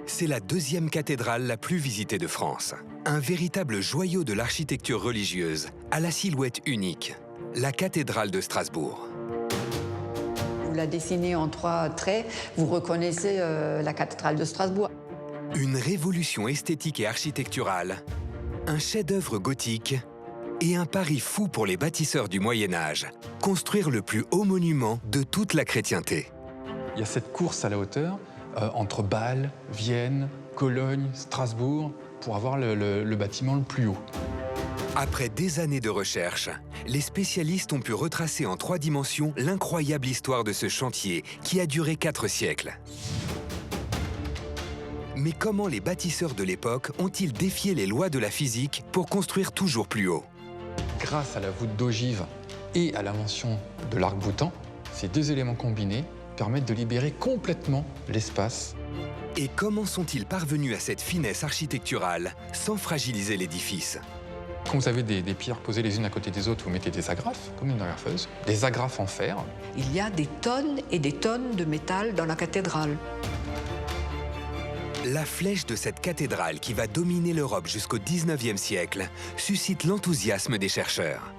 C'est la deuxième cathédrale la plus visitée de France. Un véritable joyau de l'architecture religieuse, à la silhouette unique. La cathédrale de Strasbourg. Vous la dessinez en 3 traits, vous reconnaissez la cathédrale de Strasbourg. Une révolution esthétique et architecturale, un chef-d'œuvre gothique et un pari fou pour les bâtisseurs du Moyen-Âge, construire le plus haut monument de toute la chrétienté. Il y a cette course à la hauteur entre Bâle, Vienne, Cologne, Strasbourg, pour avoir le bâtiment le plus haut. Après des années de recherche, les spécialistes ont pu retracer en 3 dimensions l'incroyable histoire de ce chantier qui a duré 4 siècles. Mais comment les bâtisseurs de l'époque ont-ils défié les lois de la physique pour construire toujours plus haut? Grâce à la voûte d'ogive et à l'invention de l'arc-boutant, ces 2 éléments combinés permettent de libérer complètement l'espace. Et comment sont-ils parvenus à cette finesse architecturale sans fragiliser l'édifice? Quand vous avez des pierres posées les unes à côté des autres, vous mettez des agrafes, comme une agrafeuse, des agrafes en fer. Il y a des tonnes et des tonnes de métal dans la cathédrale. La flèche de cette cathédrale qui va dominer l'Europe jusqu'au 19e siècle suscite l'enthousiasme des chercheurs.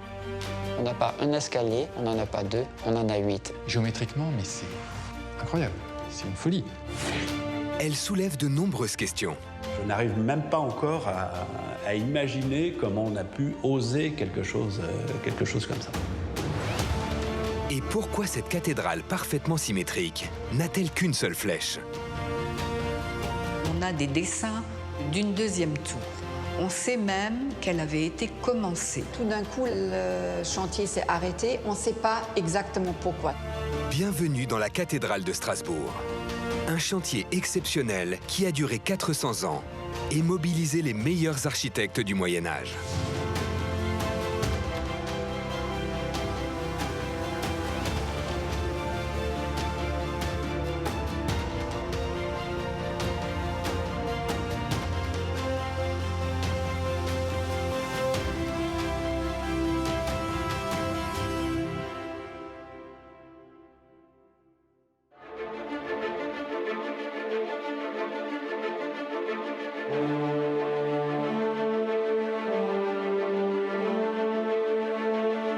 On n'a pas un escalier, on n'en a pas 2, on en a 8. Géométriquement, mais c'est incroyable, c'est une folie. Elle soulève de nombreuses questions. Je n'arrive même pas encore à imaginer comment on a pu oser quelque chose comme ça. Et pourquoi cette cathédrale parfaitement symétrique n'a-t-elle qu'une seule flèche? On a des dessins d'une 2e tour. On sait même qu'elle avait été commencée. Tout d'un coup, le chantier s'est arrêté. On ne sait pas exactement pourquoi. Bienvenue dans la cathédrale de Strasbourg. Un chantier exceptionnel qui a duré 400 ans et mobilisé les meilleurs architectes du Moyen-Âge.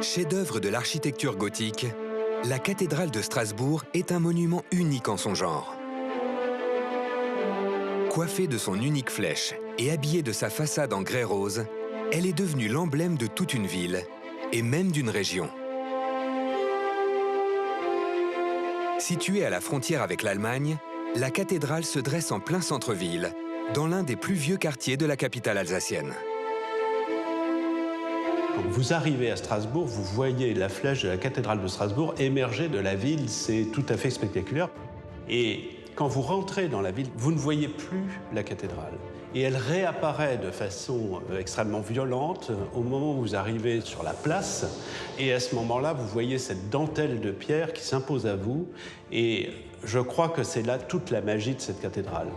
Chef-d'œuvre de l'architecture gothique, la cathédrale de Strasbourg est un monument unique en son genre. Coiffée de son unique flèche et habillée de sa façade en grès rose, elle est devenue l'emblème de toute une ville et même d'une région. Située à la frontière avec l'Allemagne, la cathédrale se dresse en plein centre-ville, dans l'un des plus vieux quartiers de la capitale alsacienne. Quand vous arrivez à Strasbourg, vous voyez la flèche de la cathédrale de Strasbourg émerger de la ville, c'est tout à fait spectaculaire. Et quand vous rentrez dans la ville, vous ne voyez plus la cathédrale. Et elle réapparaît de façon extrêmement violente au moment où vous arrivez sur la place. Et à ce moment-là, vous voyez cette dentelle de pierre qui s'impose à vous. Et je crois que c'est là toute la magie de cette cathédrale.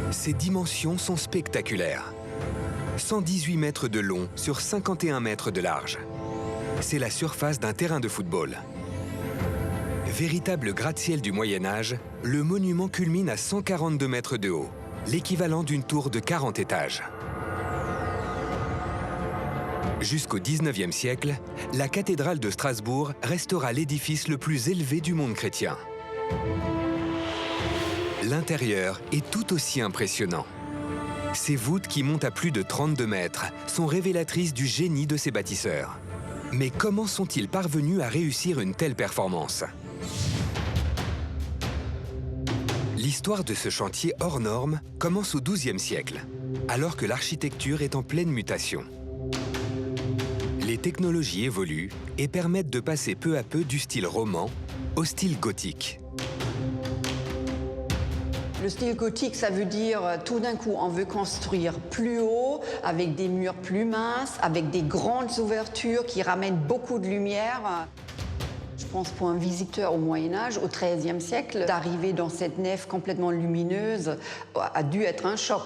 Ses dimensions sont spectaculaires. 118 mètres de long sur 51 mètres de large. C'est la surface d'un terrain de football. Véritable gratte-ciel du Moyen-Âge, le monument culmine à 142 mètres de haut, l'équivalent d'une tour de 40 étages. Jusqu'au 19e siècle, la cathédrale de Strasbourg restera l'édifice le plus élevé du monde chrétien. L'intérieur est tout aussi impressionnant. Ces voûtes qui montent à plus de 32 mètres sont révélatrices du génie de ces bâtisseurs. Mais comment sont-ils parvenus à réussir une telle performance? L'histoire de ce chantier hors norme commence au XIIe siècle, alors que l'architecture est en pleine mutation. Les technologies évoluent et permettent de passer peu à peu du style roman au style gothique. Le style gothique, ça veut dire tout d'un coup, on veut construire plus haut, avec des murs plus minces, avec des grandes ouvertures qui ramènent beaucoup de lumière. Je pense pour un visiteur au Moyen-Âge, au XIIIe siècle, d'arriver dans cette nef complètement lumineuse a dû être un choc.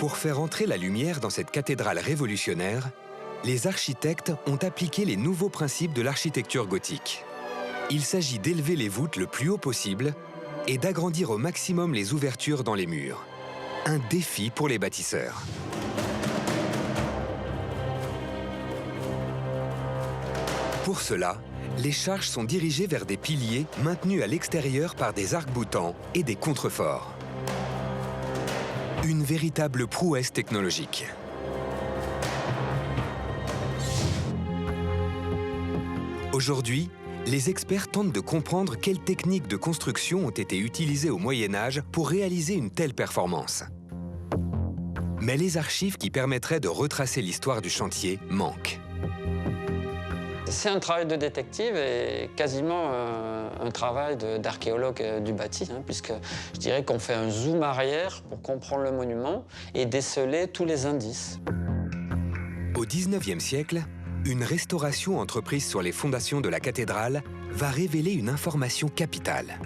Pour faire entrer la lumière dans cette cathédrale révolutionnaire, les architectes ont appliqué les nouveaux principes de l'architecture gothique. Il s'agit d'élever les voûtes le plus haut possible et d'agrandir au maximum les ouvertures dans les murs. Un défi pour les bâtisseurs. Pour cela, les charges sont dirigées vers des piliers maintenus à l'extérieur par des arcs-boutants et des contreforts. Une véritable prouesse technologique. Aujourd'hui, les experts tentent de comprendre quelles techniques de construction ont été utilisées au Moyen-Âge pour réaliser une telle performance. Mais les archives qui permettraient de retracer l'histoire du chantier manquent. C'est un travail de détective et quasiment un travail d'archéologue du bâti, puisque je dirais qu'on fait un zoom arrière pour comprendre le monument et déceler tous les indices. Au XIXe siècle, une restauration entreprise sur les fondations de la cathédrale va révéler une information capitale.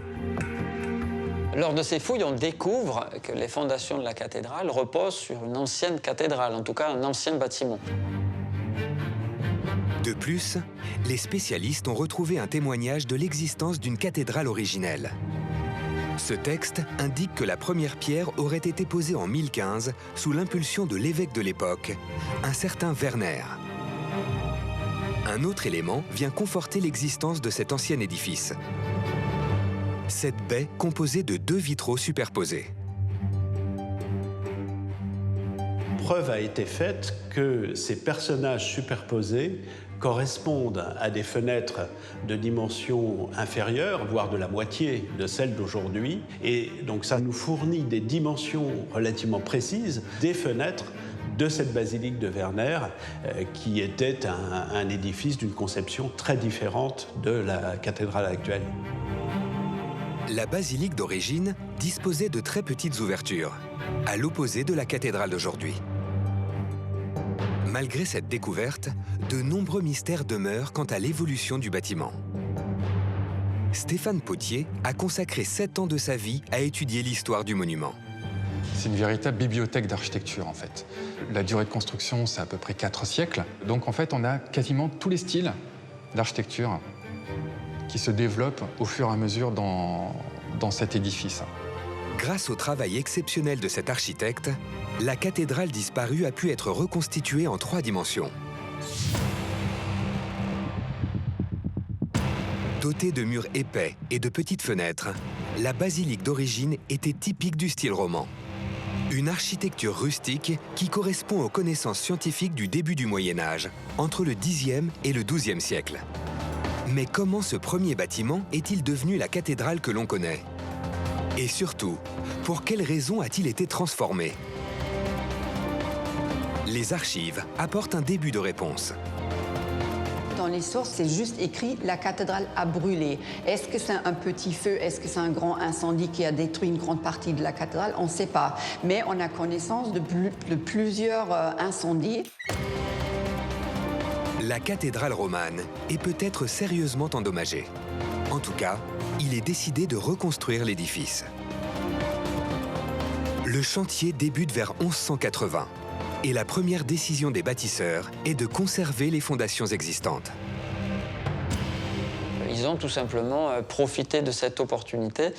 Lors de ces fouilles, on découvre que les fondations de la cathédrale reposent sur une ancienne cathédrale, en tout cas un ancien bâtiment. De plus, les spécialistes ont retrouvé un témoignage de l'existence d'une cathédrale originelle. Ce texte indique que la première pierre aurait été posée en 1015 sous l'impulsion de l'évêque de l'époque, un certain Werner. Un autre élément vient conforter l'existence de cet ancien édifice. Cette baie composée de 2 vitraux superposés. Preuve a été faite que ces personnages superposés correspondent à des fenêtres de dimension inférieure, voire de la moitié de celles d'aujourd'hui. Et donc ça nous fournit des dimensions relativement précises des fenêtres de cette basilique de Werner, qui était un édifice d'une conception très différente de la cathédrale actuelle. La basilique d'origine disposait de très petites ouvertures, à l'opposé de la cathédrale d'aujourd'hui. Malgré cette découverte, de nombreux mystères demeurent quant à l'évolution du bâtiment. Stéphane Potier a consacré 7 ans de sa vie à étudier l'histoire du monument. C'est une véritable bibliothèque d'architecture, en fait. La durée de construction, c'est à peu près 4 siècles. Donc, en fait, on a quasiment tous les styles d'architecture qui se développent au fur et à mesure dans cet édifice. Grâce au travail exceptionnel de cet architecte, la cathédrale disparue a pu être reconstituée en 3 dimensions. Dotée de murs épais et de petites fenêtres, la basilique d'origine était typique du style roman. Une architecture rustique qui correspond aux connaissances scientifiques du début du Moyen-Âge, entre le Xe et le XIIe siècle. Mais comment ce premier bâtiment est-il devenu la cathédrale que l'on connaît? Et surtout, pour quelles raisons a-t-il été transformé? Les archives apportent un début de réponse. Dans les sources, c'est juste écrit « la cathédrale a brûlé ». Est-ce que c'est un petit feu? Est-ce que c'est un grand incendie qui a détruit une grande partie de la cathédrale? On ne sait pas. Mais on a connaissance de plusieurs incendies. La cathédrale romane est peut-être sérieusement endommagée. En tout cas, il est décidé de reconstruire l'édifice. Le chantier débute vers 1180 et la première décision des bâtisseurs est de conserver les fondations existantes. Ils ont tout simplement profité de cette opportunité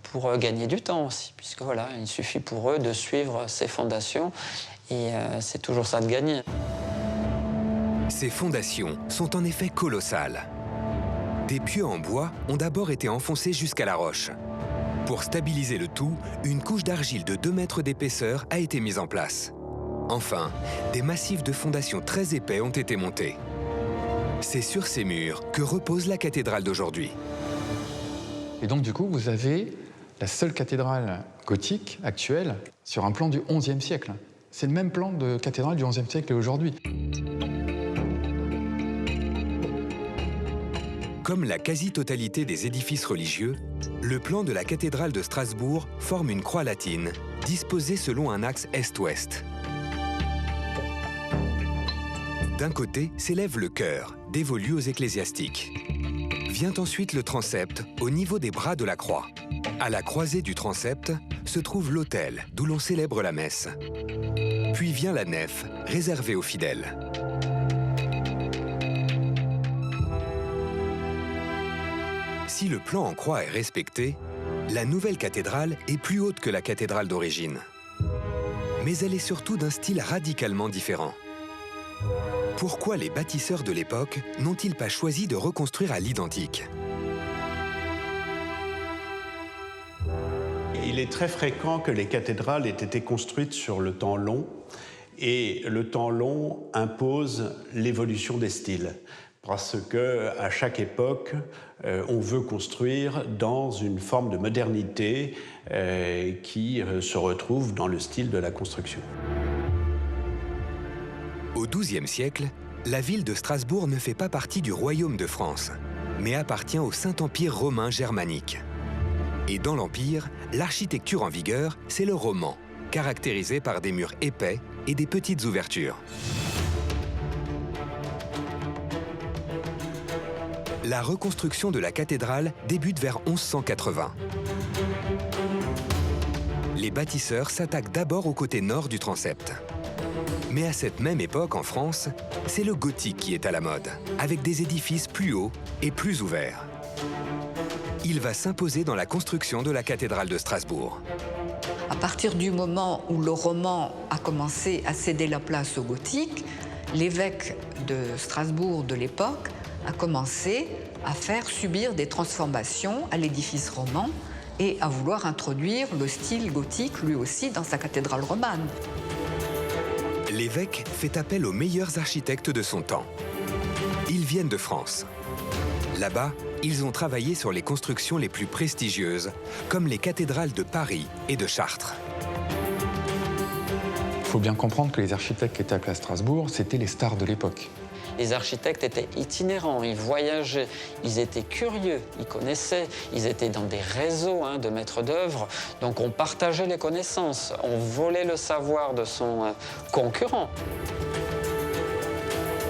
pour gagner du temps aussi, puisque voilà, il suffit pour eux de suivre ces fondations et c'est toujours ça de gagner. Ces fondations sont en effet colossales. Des pieux en bois ont d'abord été enfoncés jusqu'à la roche. Pour stabiliser le tout, une couche d'argile de 2 mètres d'épaisseur a été mise en place. Enfin, des massifs de fondations très épais ont été montés. C'est sur ces murs que repose la cathédrale d'aujourd'hui. Et donc, du coup, vous avez la seule cathédrale gothique actuelle sur un plan du XIe siècle. C'est le même plan de cathédrale du XIe siècle et aujourd'hui. Comme la quasi-totalité des édifices religieux, le plan de la cathédrale de Strasbourg forme une croix latine, disposée selon un axe est-ouest. D'un côté s'élève le chœur, dévolu aux ecclésiastiques. Vient ensuite le transept, au niveau des bras de la croix. À la croisée du transept se trouve l'autel, d'où l'on célèbre la messe. Puis vient la nef, réservée aux fidèles. Si le plan en croix est respecté, la nouvelle cathédrale est plus haute que la cathédrale d'origine. Mais elle est surtout d'un style radicalement différent. Pourquoi les bâtisseurs de l'époque n'ont-ils pas choisi de reconstruire à l'identique? Il est très fréquent que les cathédrales aient été construites sur le temps long, et le temps long impose l'évolution des styles. Parce qu'à chaque époque, on veut construire dans une forme de modernité qui se retrouve dans le style de la construction. Au XIIe siècle, la ville de Strasbourg ne fait pas partie du royaume de France, mais appartient au Saint-Empire romain germanique. Et dans l'Empire, l'architecture en vigueur, c'est le roman, caractérisé par des murs épais et des petites ouvertures. La reconstruction de la cathédrale débute vers 1180. Les bâtisseurs s'attaquent d'abord au côté nord du transept. Mais à cette même époque, en France, c'est le gothique qui est à la mode, avec des édifices plus hauts et plus ouverts. Il va s'imposer dans la construction de la cathédrale de Strasbourg. À partir du moment où le roman a commencé à céder la place au gothique, l'évêque de Strasbourg de l'époque a commencé à faire subir des transformations à l'édifice roman et à vouloir introduire le style gothique lui aussi dans sa cathédrale romane. L'évêque fait appel aux meilleurs architectes de son temps. Ils viennent de France. Là-bas, ils ont travaillé sur les constructions les plus prestigieuses, comme les cathédrales de Paris et de Chartres. Il faut bien comprendre que les architectes qui étaient à Strasbourg, c'était les stars de l'époque. Les architectes étaient itinérants, ils voyageaient, ils étaient curieux, ils connaissaient, ils étaient dans des réseaux de maîtres d'œuvre. Donc on partageait les connaissances, on volait le savoir de son concurrent.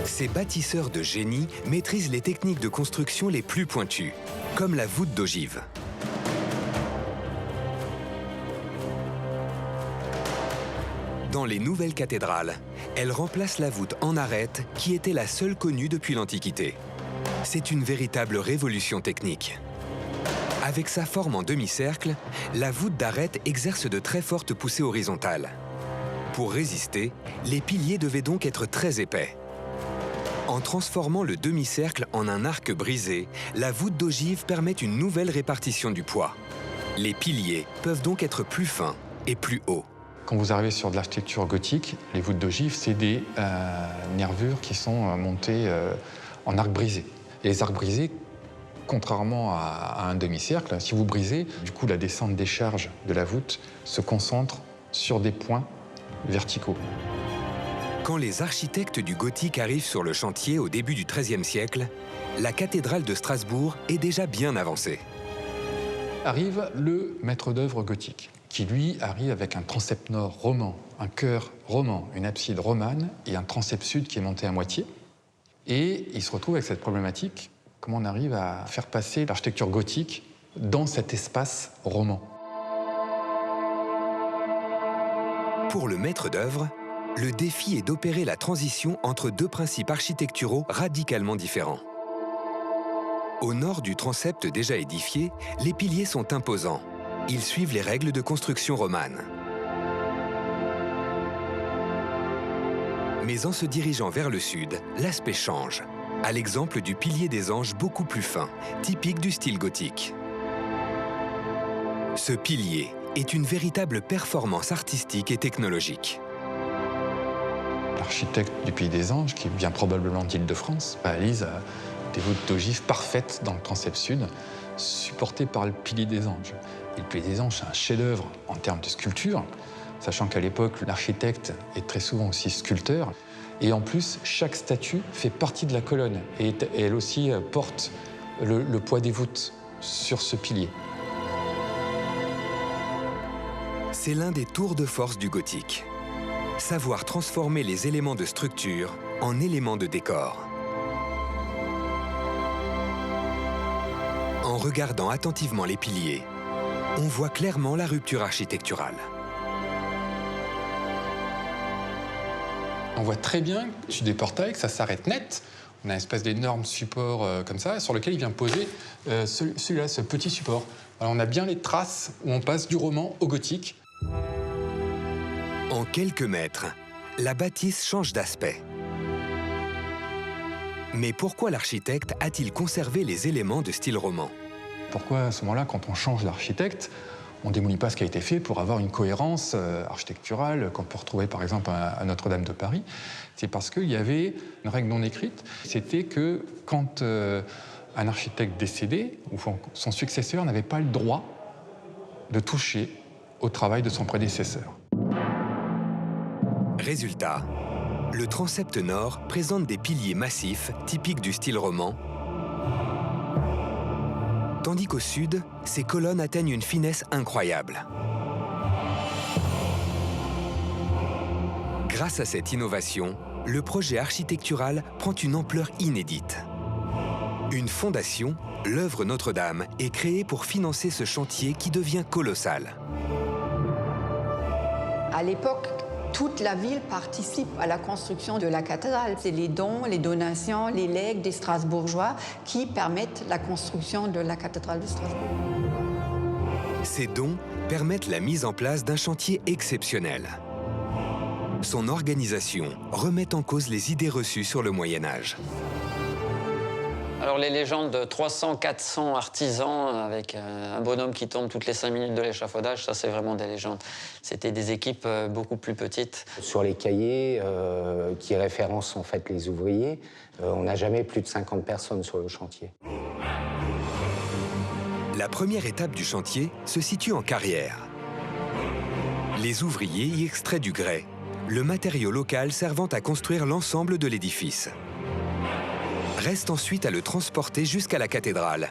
Ces bâtisseurs de génie maîtrisent les techniques de construction les plus pointues, comme la voûte d'ogive. Dans les nouvelles cathédrales, elles remplacent la voûte en arête qui était la seule connue depuis l'Antiquité. C'est une véritable révolution technique. Avec sa forme en demi-cercle, la voûte d'arête exerce de très fortes poussées horizontales. Pour résister, les piliers devaient donc être très épais. En transformant le demi-cercle en un arc brisé, la voûte d'ogive permet une nouvelle répartition du poids. Les piliers peuvent donc être plus fins et plus hauts. Quand vous arrivez sur de l'architecture gothique, les voûtes d'ogive, c'est des nervures qui sont montées en arc brisé. Et les arcs brisés, contrairement à un demi-cercle, si vous brisez, du coup, la descente des charges de la voûte se concentre sur des points verticaux. Quand les architectes du gothique arrivent sur le chantier au début du XIIIe siècle, la cathédrale de Strasbourg est déjà bien avancée. Arrive le maître d'œuvre gothique, qui lui arrive avec un transept nord roman, un chœur roman, une abside romane et un transept sud qui est monté à moitié. Et il se retrouve avec cette problématique, comment on arrive à faire passer l'architecture gothique dans cet espace roman. Pour le maître d'œuvre, le défi est d'opérer la transition entre deux principes architecturaux radicalement différents. Au nord du transept déjà édifié, les piliers sont imposants. Ils suivent les règles de construction romane. Mais en se dirigeant vers le sud, l'aspect change, à l'exemple du pilier des anges beaucoup plus fin, typique du style gothique. Ce pilier est une véritable performance artistique et technologique. L'architecte du Pays des Anges, qui vient probablement d'Île-de-France, réalise des voûtes d'ogive parfaites dans le transept sud, supportées par le pilier des anges. Et le pilier des anges, c'est un chef-d'œuvre en termes de sculpture, sachant qu'à l'époque, l'architecte est très souvent aussi sculpteur. Et en plus, chaque statue fait partie de la colonne et elle aussi porte le poids des voûtes sur ce pilier. C'est l'un des tours de force du gothique. Savoir transformer les éléments de structure en éléments de décor. En regardant attentivement les piliers, on voit clairement la rupture architecturale. On voit très bien, dessus des portails, que ça s'arrête net On a une espèce d'énorme support comme ça, sur lequel il vient poser celui-là, ce petit support. Alors on a bien les traces où on passe du roman au gothique. En quelques mètres, la bâtisse change d'aspect. Mais pourquoi l'architecte a-t-il conservé les éléments de style roman? Pourquoi à ce moment-là, quand on change d'architecte, on ne démolit pas ce qui a été fait pour avoir une cohérence architecturale qu'on peut retrouver par exemple à Notre-Dame de Paris? C'est parce qu'il y avait une règle non écrite, c'était que quand un architecte décédait, ou son successeur n'avait pas le droit de toucher au travail de son prédécesseur. Résultat, le transept nord présente des piliers massifs typiques du style roman, tandis qu'au sud, ces colonnes atteignent une finesse incroyable. Grâce à cette innovation, le projet architectural prend une ampleur inédite. Une fondation, l'œuvre Notre-Dame, est créée pour financer ce chantier qui devient colossal. À l'époque, toute la ville participe à la construction de la cathédrale. C'est les dons, les donations, les legs des Strasbourgeois qui permettent la construction de la cathédrale de Strasbourg. Ces dons permettent la mise en place d'un chantier exceptionnel. Son organisation remet en cause les idées reçues sur le Moyen-Âge. Alors les légendes de 300-400 artisans avec un bonhomme qui tombe toutes les 5 minutes de l'échafaudage, ça c'est vraiment des légendes. C'était des équipes beaucoup plus petites. Sur les cahiers qui référencent en fait les ouvriers, on n'a jamais plus de 50 personnes sur le chantier. La première étape du chantier se situe en carrière. Les ouvriers y extraient du grès, le matériau local servant à construire l'ensemble de l'édifice. Reste ensuite à le transporter jusqu'à la cathédrale.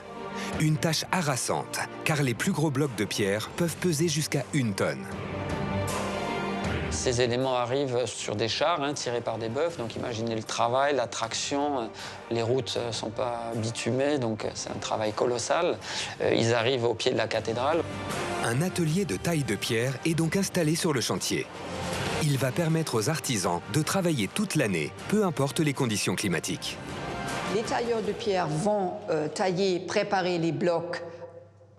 Une tâche harassante, car les plus gros blocs de pierre peuvent peser jusqu'à 1 tonne. Ces éléments arrivent sur des chars tirés par des bœufs, donc imaginez le travail, la traction, les routes ne sont pas bitumées, donc c'est un travail colossal. Ils arrivent au pied de la cathédrale. Un atelier de taille de pierre est donc installé sur le chantier. Il va permettre aux artisans de travailler toute l'année, peu importe les conditions climatiques. Les tailleurs de pierre vont préparer les blocs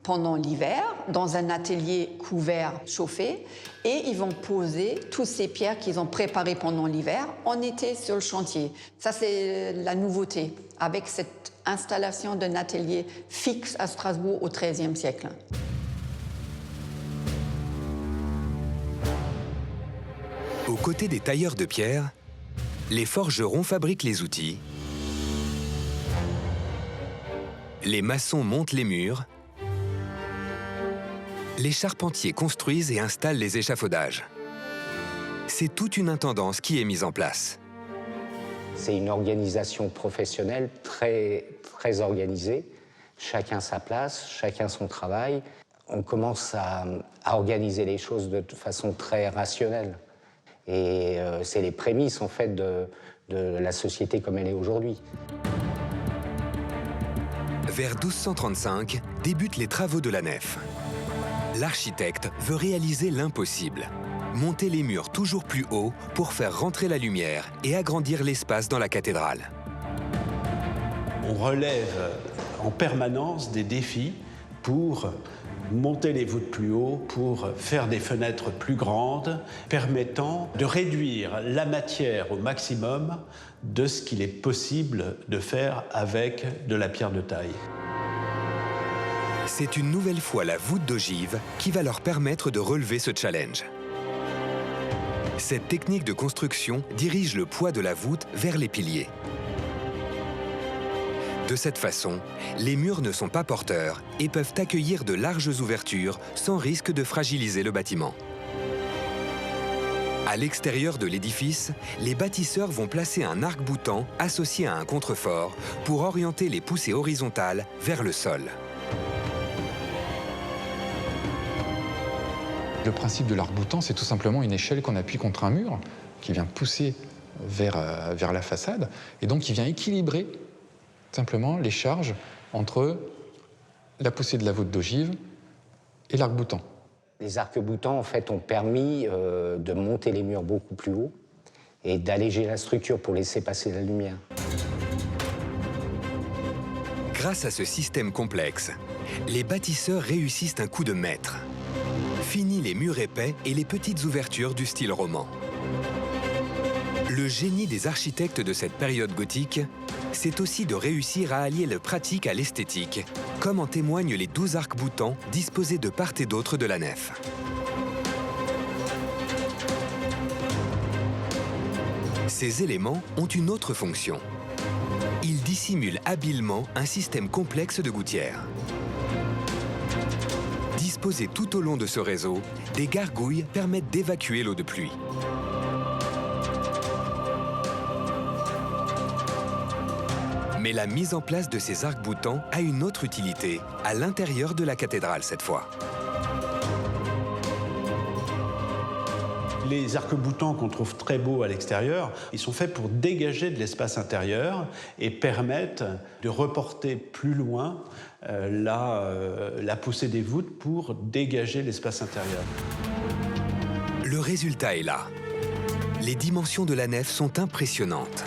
pendant l'hiver dans un atelier couvert chauffé et ils vont poser toutes ces pierres qu'ils ont préparées pendant l'hiver en été sur le chantier. Ça, c'est la nouveauté avec cette installation d'un atelier fixe à Strasbourg au XIIIe siècle. Aux côtés des tailleurs de pierre, les forgerons fabriquent les outils, les maçons montent les murs, les charpentiers construisent et installent les échafaudages. C'est toute une intendance qui est mise en place. C'est une organisation professionnelle très organisée. Chacun sa place, chacun son travail. On commence à organiser les choses de façon très rationnelle. Et c'est les prémices, en fait, de la société comme elle est aujourd'hui. Vers 1235, débutent les travaux de la nef. L'architecte veut réaliser l'impossible, monter les murs toujours plus hauts pour faire rentrer la lumière et agrandir l'espace dans la cathédrale. On relève en permanence des défis pour monter les voûtes plus haut, pour faire des fenêtres plus grandes, permettant de réduire la matière au maximum de ce qu'il est possible de faire avec de la pierre de taille. C'est une nouvelle fois la voûte d'ogive qui va leur permettre de relever ce challenge. Cette technique de construction dirige le poids de la voûte vers les piliers. De cette façon, les murs ne sont pas porteurs et peuvent accueillir de larges ouvertures sans risque de fragiliser le bâtiment. À l'extérieur de l'édifice, les bâtisseurs vont placer un arc-boutant associé à un contrefort pour orienter les poussées horizontales vers le sol. Le principe de l'arc-boutant, c'est tout simplement une échelle qu'on appuie contre un mur, qui vient pousser vers la façade, et donc qui vient équilibrer simplement les charges entre la poussée de la voûte d'ogive et l'arc-boutant. Les arcs-boutants, en fait, ont permis de monter les murs beaucoup plus haut et d'alléger la structure pour laisser passer la lumière. Grâce à ce système complexe, les bâtisseurs réussissent un coup de maître. Fini les murs épais et les petites ouvertures du style roman. Le génie des architectes de cette période gothique, c'est aussi de réussir à allier le pratique à l'esthétique, comme en témoignent les 12 arcs-boutants disposés de part et d'autre de la nef. Ces éléments ont une autre fonction. Ils dissimulent habilement un système complexe de gouttières. Disposées tout au long de ce réseau, des gargouilles permettent d'évacuer l'eau de pluie. Mais la mise en place de ces arcs-boutants a une autre utilité, à l'intérieur de la cathédrale cette fois. Les arcs-boutants qu'on trouve très beaux à l'extérieur, ils sont faits pour dégager de l'espace intérieur et permettent de reporter plus loin la poussée des voûtes pour dégager l'espace intérieur. Le résultat est là. Les dimensions de la nef sont impressionnantes.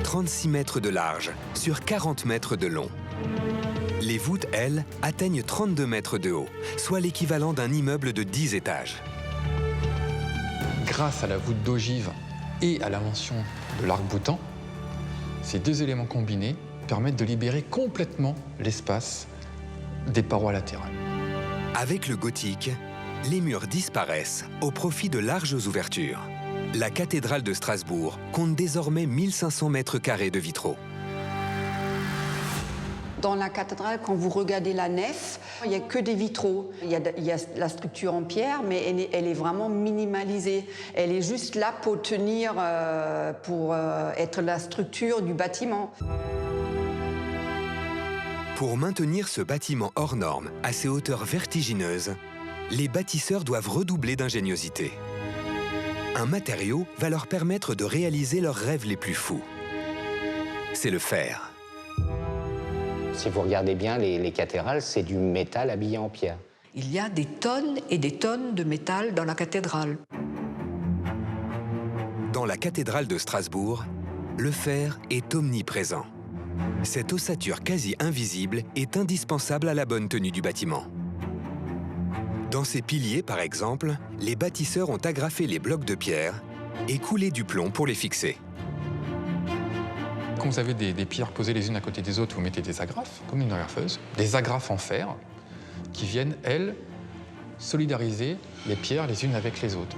36 mètres de large sur 40 mètres de long. Les voûtes, elles, atteignent 32 mètres de haut, soit l'équivalent d'un immeuble de 10 étages. Grâce à la voûte d'ogive et à l'invention de l'arc-boutant, ces deux éléments combinés permettent de libérer complètement l'espace des parois latérales. Avec le gothique, les murs disparaissent au profit de larges ouvertures. La cathédrale de Strasbourg compte désormais 1500 mètres carrés de vitraux. Dans la cathédrale, quand vous regardez la nef, il n'y a que des vitraux. Il y a la structure en pierre, mais elle est vraiment minimalisée. Elle est juste là pour tenir, pour être la structure du bâtiment. Pour maintenir ce bâtiment hors norme à ces hauteurs vertigineuses, les bâtisseurs doivent redoubler d'ingéniosité. Un matériau va leur permettre de réaliser leurs rêves les plus fous. C'est le fer. Si vous regardez bien les cathédrales, c'est du métal habillé en pierre. Il y a des tonnes et des tonnes de métal dans la cathédrale. Dans la cathédrale de Strasbourg, le fer est omniprésent. Cette ossature quasi invisible est indispensable à la bonne tenue du bâtiment. Dans ces piliers, par exemple, les bâtisseurs ont agrafé les blocs de pierre et coulé du plomb pour les fixer. Quand vous avez des pierres posées les unes à côté des autres, vous mettez des agrafes, comme une agrafeuse, des agrafes en fer, qui viennent, elles, solidariser les pierres les unes avec les autres.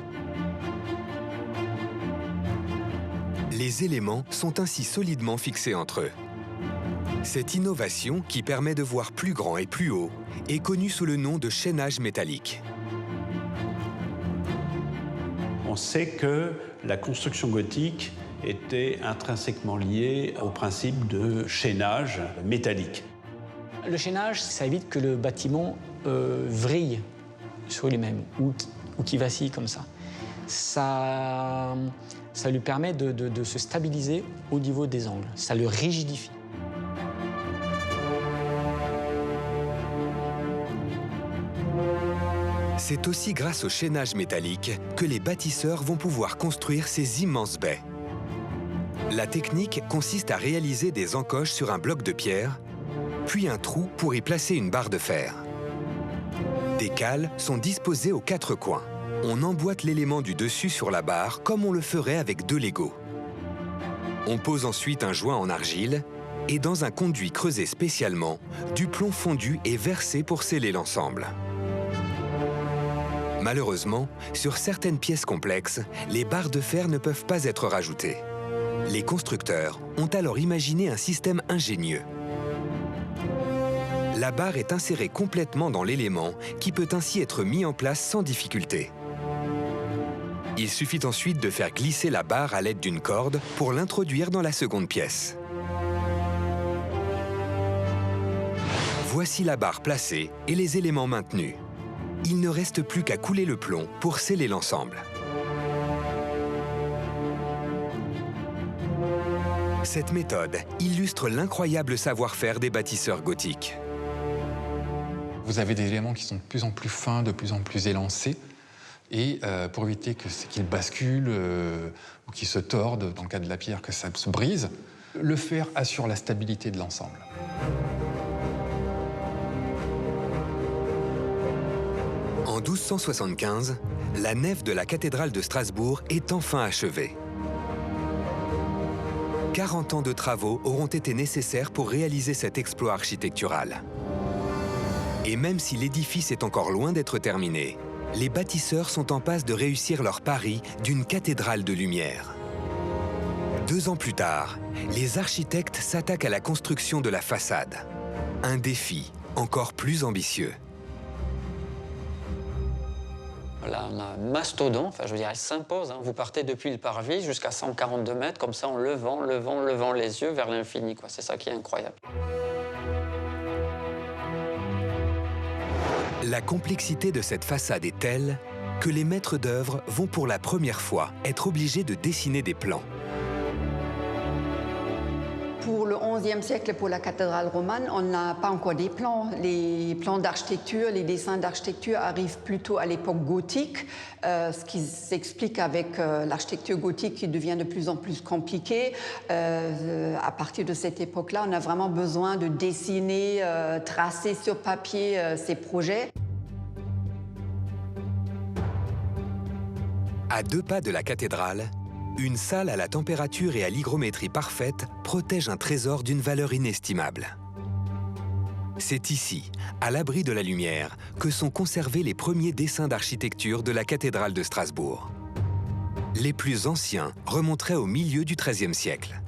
Les éléments sont ainsi solidement fixés entre eux. Cette innovation, qui permet de voir plus grand et plus haut, est connue sous le nom de chaînage métallique. On sait que la construction gothique était intrinsèquement liée au principe de chaînage métallique. Le chaînage, ça évite que le bâtiment vrille sur lui-même ou qu'il vacille comme ça. Ça lui permet de se stabiliser au niveau des angles. Ça le rigidifie. C'est aussi grâce au chaînage métallique que les bâtisseurs vont pouvoir construire ces immenses baies. La technique consiste à réaliser des encoches sur un bloc de pierre, puis un trou pour y placer une barre de fer. Des cales sont disposées aux 4 coins. On emboîte l'élément du dessus sur la barre comme on le ferait avec 2 Legos. On pose ensuite un joint en argile et dans un conduit creusé spécialement, du plomb fondu est versé pour sceller l'ensemble. Malheureusement, sur certaines pièces complexes, les barres de fer ne peuvent pas être rajoutées. Les constructeurs ont alors imaginé un système ingénieux. La barre est insérée complètement dans l'élément qui peut ainsi être mis en place sans difficulté. Il suffit ensuite de faire glisser la barre à l'aide d'une corde pour l'introduire dans la seconde pièce. Voici la barre placée et les éléments maintenus. Il ne reste plus qu'à couler le plomb pour sceller l'ensemble. Cette méthode illustre l'incroyable savoir-faire des bâtisseurs gothiques. Vous avez des éléments qui sont de plus en plus fins, de plus en plus élancés, et pour éviter qu'il bascule ou qu'il se torde, dans le cas de la pierre, que ça se brise, le fer assure la stabilité de l'ensemble. En 1275, la nef de la cathédrale de Strasbourg est enfin achevée. 40 ans de travaux auront été nécessaires pour réaliser cet exploit architectural. Et même si l'édifice est encore loin d'être terminé, les bâtisseurs sont en passe de réussir leur pari d'une cathédrale de lumière. 2 ans plus tard, les architectes s'attaquent à la construction de la façade. Un défi encore plus ambitieux. Là, on a un mastodon, enfin je veux dire, elle s'impose. Vous partez depuis le parvis jusqu'à 142 mètres, comme ça en levant les yeux vers l'infini. C'est ça qui est incroyable. La complexité de cette façade est telle que les maîtres d'œuvre vont pour la première fois être obligés de dessiner des plans. Pour le XIe siècle, pour la cathédrale romane, on n'a pas encore des plans. Les plans d'architecture, les dessins d'architecture arrivent plutôt à l'époque gothique, ce qui s'explique avec l'architecture gothique qui devient de plus en plus compliquée. À partir de cette époque-là, on a vraiment besoin de dessiner, tracer sur papier ces projets. À 2 pas de la cathédrale, une salle à la température et à l'hygrométrie parfaite protège un trésor d'une valeur inestimable. C'est ici, à l'abri de la lumière, que sont conservés les premiers dessins d'architecture de la cathédrale de Strasbourg. Les plus anciens remonteraient au milieu du XIIIe siècle.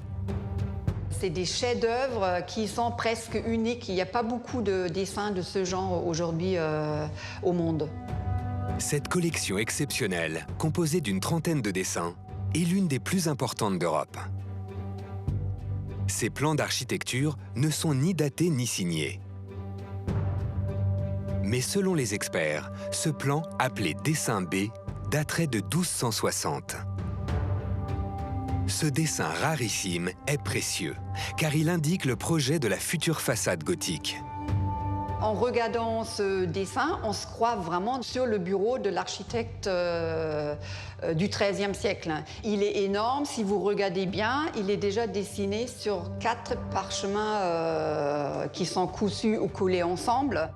C'est des chefs-d'œuvre qui sont presque uniques. Il n'y a pas beaucoup de dessins de ce genre aujourd'hui au monde. Cette collection exceptionnelle, composée d'une trentaine de dessins, est l'une des plus importantes d'Europe. Ces plans d'architecture ne sont ni datés ni signés. Mais selon les experts, ce plan, appelé dessin B, daterait de 1260. Ce dessin rarissime est précieux, car il indique le projet de la future façade gothique. En regardant ce dessin, on se croit vraiment sur le bureau de l'architecte du XIIIe siècle. Il est énorme, si vous regardez bien, il est déjà dessiné sur 4 parchemins qui sont cousus ou collés ensemble.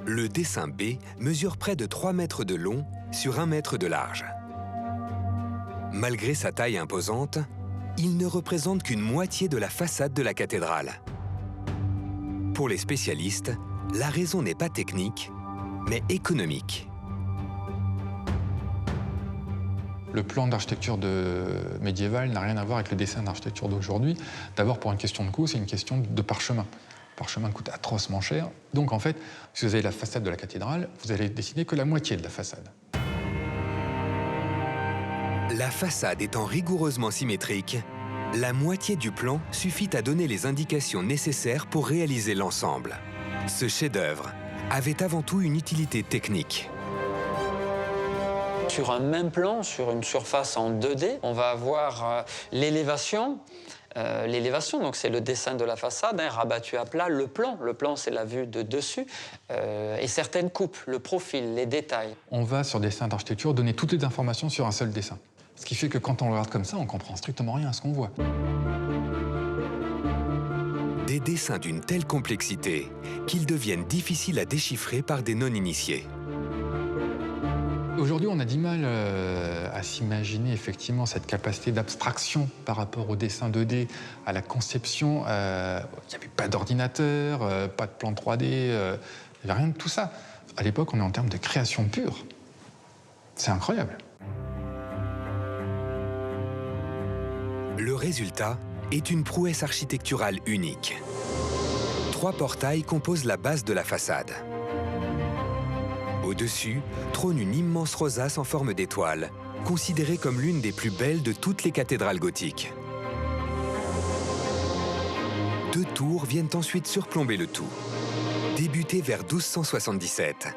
Le dessin B mesure près de 3 mètres de long sur 1 mètre de large. Malgré sa taille imposante, il ne représente qu'une moitié de la façade de la cathédrale. Pour les spécialistes, la raison n'est pas technique, mais économique. Le plan d'architecture médiéval n'a rien à voir avec le dessin d'architecture d'aujourd'hui. D'abord, pour une question de coût, c'est une question de parchemin. Le parchemin coûte atrocement cher. Donc, en fait, si vous avez la façade de la cathédrale, vous allez dessiner que la moitié de la façade. La façade étant rigoureusement symétrique, la moitié du plan suffit à donner les indications nécessaires pour réaliser l'ensemble. Ce chef-d'œuvre avait avant tout une utilité technique. Sur un même plan, sur une surface en 2D, on va avoir l'élévation. L'élévation, donc c'est le dessin de la façade, rabattu à plat. Le plan c'est la vue de dessus. Et certaines coupes, le profil, les détails. On va sur dessin d'architecture donner toutes les informations sur un seul dessin. Ce qui fait que quand on le regarde comme ça, on comprend strictement rien à ce qu'on voit. Des dessins d'une telle complexité qu'ils deviennent difficiles à déchiffrer par des non-initiés. Aujourd'hui, on a du mal à s'imaginer effectivement cette capacité d'abstraction par rapport au dessin 2D, à la conception. Il n'y avait pas d'ordinateur, pas de plan 3D, il n'y avait rien de tout ça. À l'époque, on est en termes de création pure. C'est incroyable. Le résultat est une prouesse architecturale unique. 3 portails composent la base de la façade. Au-dessus trône une immense rosace en forme d'étoile, considérée comme l'une des plus belles de toutes les cathédrales gothiques. 2 tours viennent ensuite surplomber le tout. Débuté vers 1277,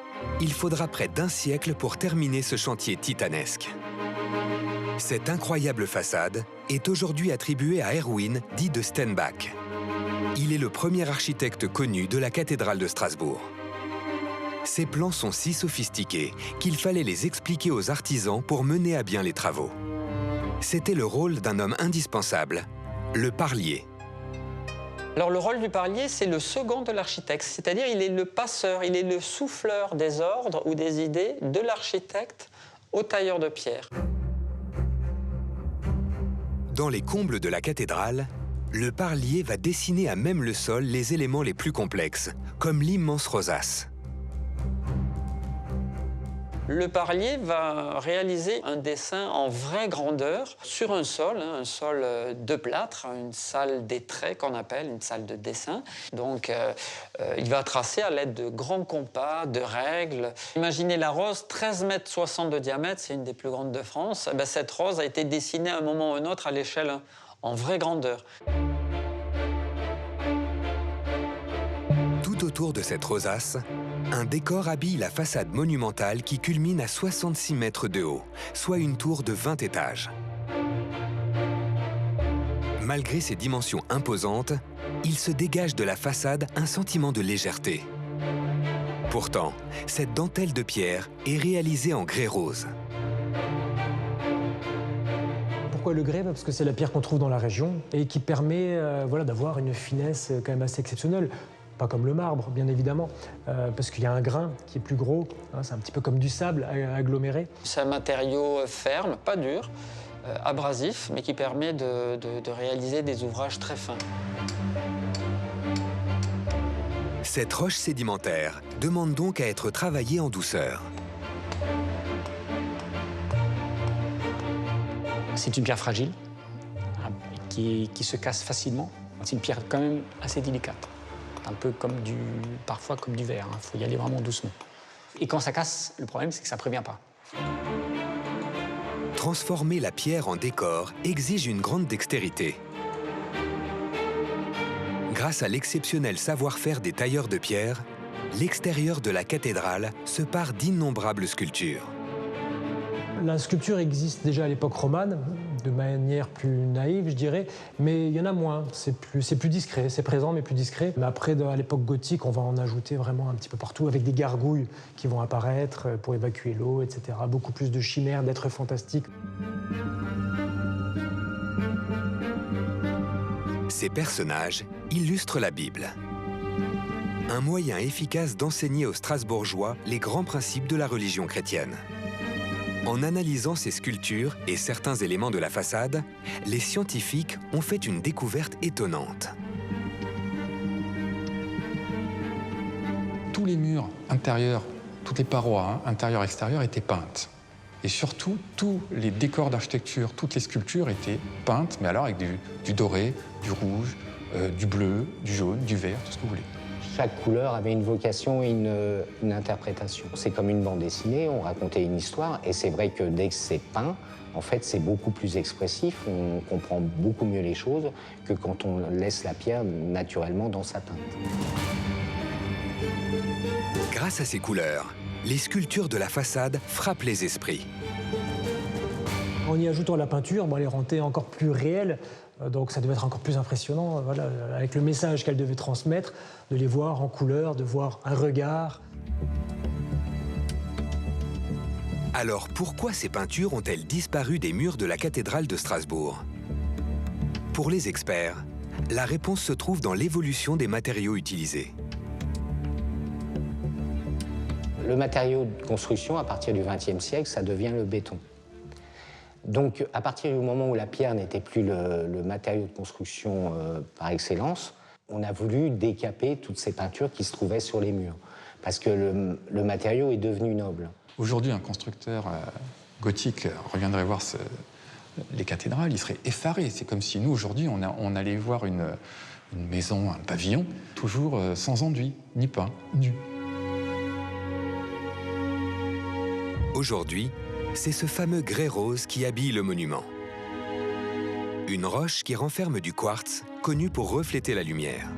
il faudra près d'1 siècle pour terminer ce chantier titanesque. Cette incroyable façade est aujourd'hui attribuée à Erwin, dit de Stenbach. Il est le premier architecte connu de la cathédrale de Strasbourg. Ces plans sont si sophistiqués qu'il fallait les expliquer aux artisans pour mener à bien les travaux. C'était le rôle d'un homme indispensable, le parlier. Alors le rôle du parlier, c'est le second de l'architecte, c'est-à-dire il est le passeur, il est le souffleur des ordres ou des idées de l'architecte au tailleur de pierre. Dans les combles de la cathédrale, le parlier va dessiner à même le sol les éléments les plus complexes, comme l'immense rosace. Le parlier va réaliser un dessin en vraie grandeur sur un sol de plâtre, une salle des traits qu'on appelle, une salle de dessin. Donc il va tracer à l'aide de grands compas, de règles. Imaginez la rose, 13,60 m de diamètre, c'est une des plus grandes de France. Eh bien, cette rose a été dessinée à un moment ou un autre à l'échelle en vraie grandeur. Tout autour de cette rosace, un décor habille la façade monumentale qui culmine à 66 mètres de haut, soit une tour de 20 étages. Malgré ses dimensions imposantes, il se dégage de la façade un sentiment de légèreté. Pourtant, cette dentelle de pierre est réalisée en grès rose. Pourquoi le grès? Parce que c'est la pierre qu'on trouve dans la région et qui permet d'avoir une finesse quand même assez exceptionnelle. Pas comme le marbre, bien évidemment, parce qu'il y a un grain qui est plus gros. Hein, c'est un petit peu comme du sable aggloméré. C'est un matériau ferme, pas dur, abrasif, mais qui permet de réaliser des ouvrages très fins. Cette roche sédimentaire demande donc à être travaillée en douceur. C'est une pierre fragile, qui se casse facilement. C'est une pierre quand même assez délicate. Un peu comme parfois comme du verre, il faut y aller vraiment doucement. Et quand ça casse, le problème, c'est que ça ne prévient pas. Transformer la pierre en décor exige une grande dextérité. Grâce à l'exceptionnel savoir-faire des tailleurs de pierre, l'extérieur de la cathédrale se pare d'innombrables sculptures. La sculpture existe déjà à l'époque romane, de manière plus naïve, je dirais, mais il y en a moins. C'est plus discret, c'est présent, mais plus discret. Mais après, à l'époque gothique, on va en ajouter vraiment un petit peu partout, avec des gargouilles qui vont apparaître pour évacuer l'eau, etc. Beaucoup plus de chimères, d'êtres fantastiques. Ces personnages illustrent la Bible. Un moyen efficace d'enseigner aux Strasbourgeois les grands principes de la religion chrétienne. En analysant ces sculptures et certains éléments de la façade, les scientifiques ont fait une découverte étonnante. Tous les murs intérieurs, toutes les parois, intérieures et extérieures, étaient peintes. Et surtout, tous les décors d'architecture, toutes les sculptures étaient peintes, mais alors avec du doré, du rouge, du bleu, du jaune, du vert, tout ce que vous voulez. Chaque couleur avait une vocation et une interprétation. C'est comme une bande dessinée, on racontait une histoire, et c'est vrai que dès que c'est peint, en fait, c'est beaucoup plus expressif, on comprend beaucoup mieux les choses que quand on laisse la pierre naturellement dans sa teinte. Grâce à ces couleurs, les sculptures de la façade frappent les esprits. En y ajoutant la peinture, elle les rendait encore plus réelles, donc ça devait être encore plus impressionnant, avec le message qu'elle devait transmettre, de les voir en couleur, de voir un regard. Alors pourquoi ces peintures ont-elles disparu des murs de la cathédrale de Strasbourg? Pour les experts, la réponse se trouve dans l'évolution des matériaux utilisés. Le matériau de construction, à partir du XXe siècle, ça devient le béton. Donc, à partir du moment où la pierre n'était plus le matériau de construction par excellence, on a voulu décaper toutes ces peintures qui se trouvaient sur les murs, parce que le matériau est devenu noble. Aujourd'hui, un constructeur gothique reviendrait voir les cathédrales, il serait effaré. C'est comme si nous, aujourd'hui, on allait voir une maison, un pavillon, toujours sans enduit, ni peint, nu. Aujourd'hui, c'est ce fameux grès rose qui habille le monument. Une roche qui renferme du quartz, connu pour refléter la lumière.